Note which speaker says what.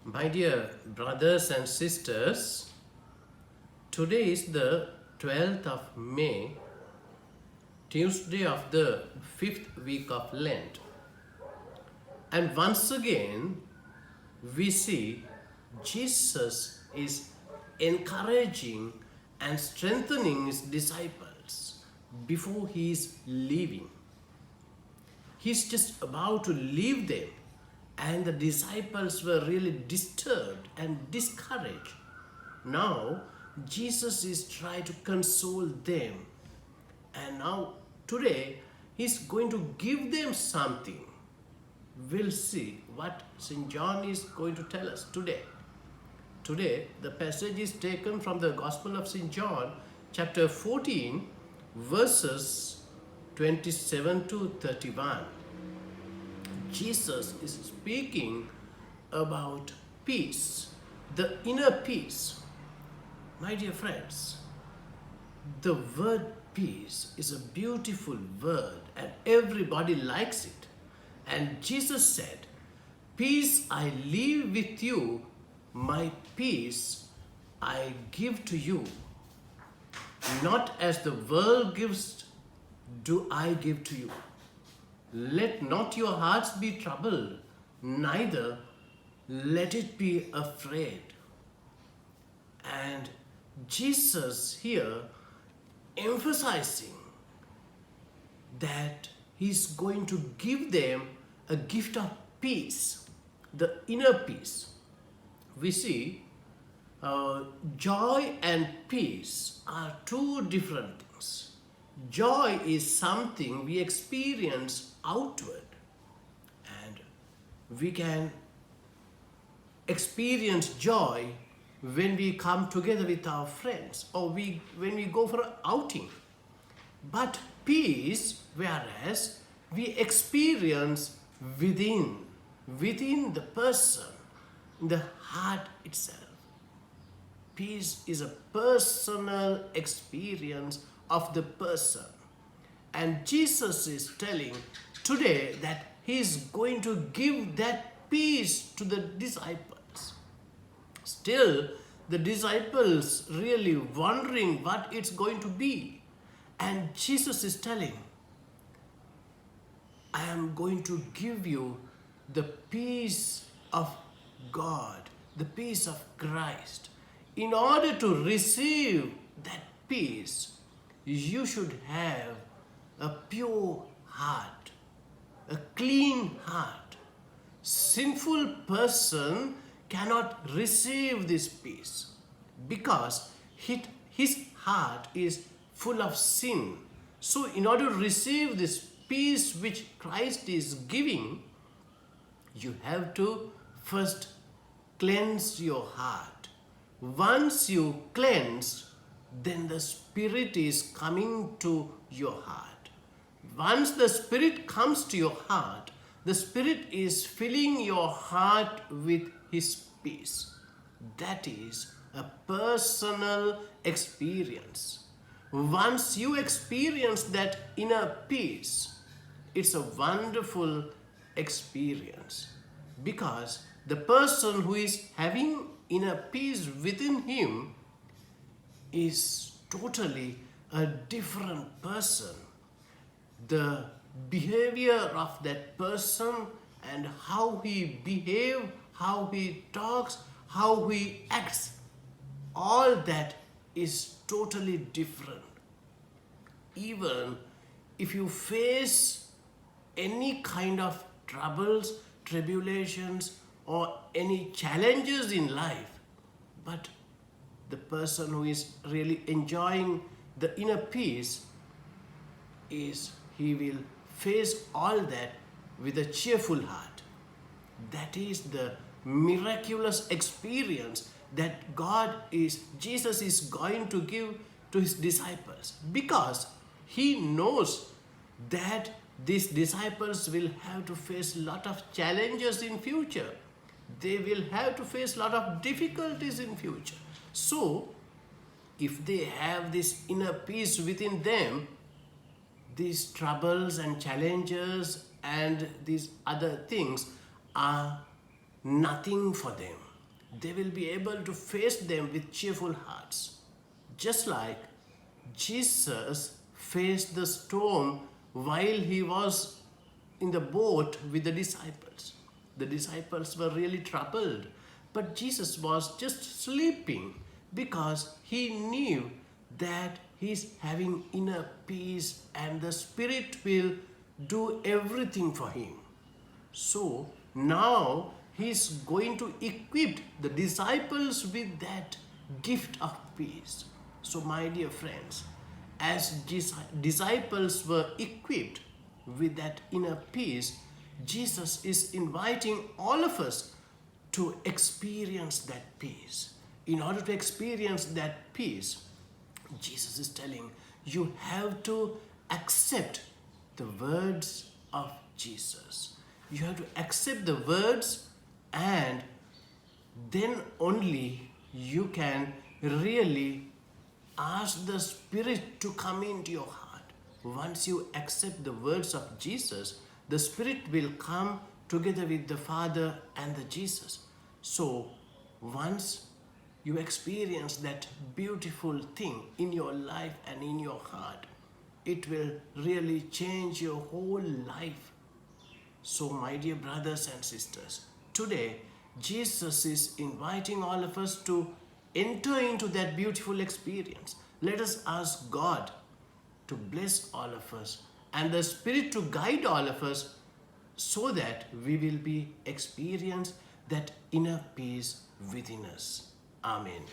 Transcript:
Speaker 1: My dear brothers and sisters, today is the 12th of May, Tuesday of the 5th week of Lent. And once again, we see Jesus is encouraging and strengthening his disciples before he is leaving. He's just about to leave them, and the disciples were really disturbed and discouraged. Now, Jesus is trying to console them, and now today he's going to give them something. We'll see what St. John is going to tell us today. Today, the passage is taken from the Gospel of St. John, chapter 14, verses 27 to 31. Jesus is speaking about peace, the inner peace. My dear friends, the word peace is a beautiful word and everybody likes it. And Jesus said, "Peace I leave with you, my peace I give to you. Not as the world gives, do I give to you. Let not your hearts be troubled, neither let it be afraid." And Jesus here emphasizing that he's going to give them a gift of peace, the inner peace. We see joy and peace are two different things. Joy is something we experience outward, and we can experience joy when we come together with our friends or when we go for an outing. But peace, whereas we experience within the person, in the heart itself. Peace is a personal experience of the person. And Jesus is telling today that he is going to give that peace to the disciples. Still, the disciples really wondering what it's going to be. And Jesus is telling, "I am going to give you the peace of God, the peace of Christ. In order to receive that peace, you should have a pure heart, a clean heart. Sinful person cannot receive this peace because his heart is full of sin. So in order to receive this peace which Christ is giving, you have to first cleanse your heart. Once you cleanse, then the Spirit is coming to your heart. Once the Spirit comes to your heart, the Spirit is filling your heart with His peace. That is a personal experience. Once you experience that inner peace, it's a wonderful experience, because the person who is having inner peace within him is totally a different person. The behavior of that person and how he behaves, how he talks, how he acts, all that is totally different. Even if you face any kind of troubles, tribulations, or any challenges in life, but the person who is really enjoying the inner peace he will face all that with a cheerful heart. That is the miraculous experience that Jesus is going to give to his disciples, because he knows that these disciples will have to face a lot of challenges in future. They will have to face a lot of difficulties in future. So, if they have this inner peace within them, these troubles and challenges and these other things are nothing for them. they will be able to face them with cheerful hearts. Just like Jesus faced the storm while he was in the boat with the disciples. The disciples were really troubled, but Jesus was just sleeping because he knew that he's having inner peace and the Spirit will do everything for him. So now he's going to equip the disciples with that gift of peace. So, my dear friends, as disciples were equipped with that inner peace, Jesus is inviting all of us to experience that peace. In order to experience that peace, Jesus is telling you have to accept the words of Jesus. You have to accept the words, and then only you can really ask the Spirit to come into your heart. Once you accept the words of Jesus, the Spirit will come together with the Father and the Jesus. So once you experience that beautiful thing in your life and in your heart, it will really change your whole life. So, my dear brothers and sisters, today Jesus is inviting all of us to enter into that beautiful experience. Let us ask God to bless all of us and the Spirit to guide all of us so that we will be experience that inner peace within us. Amen.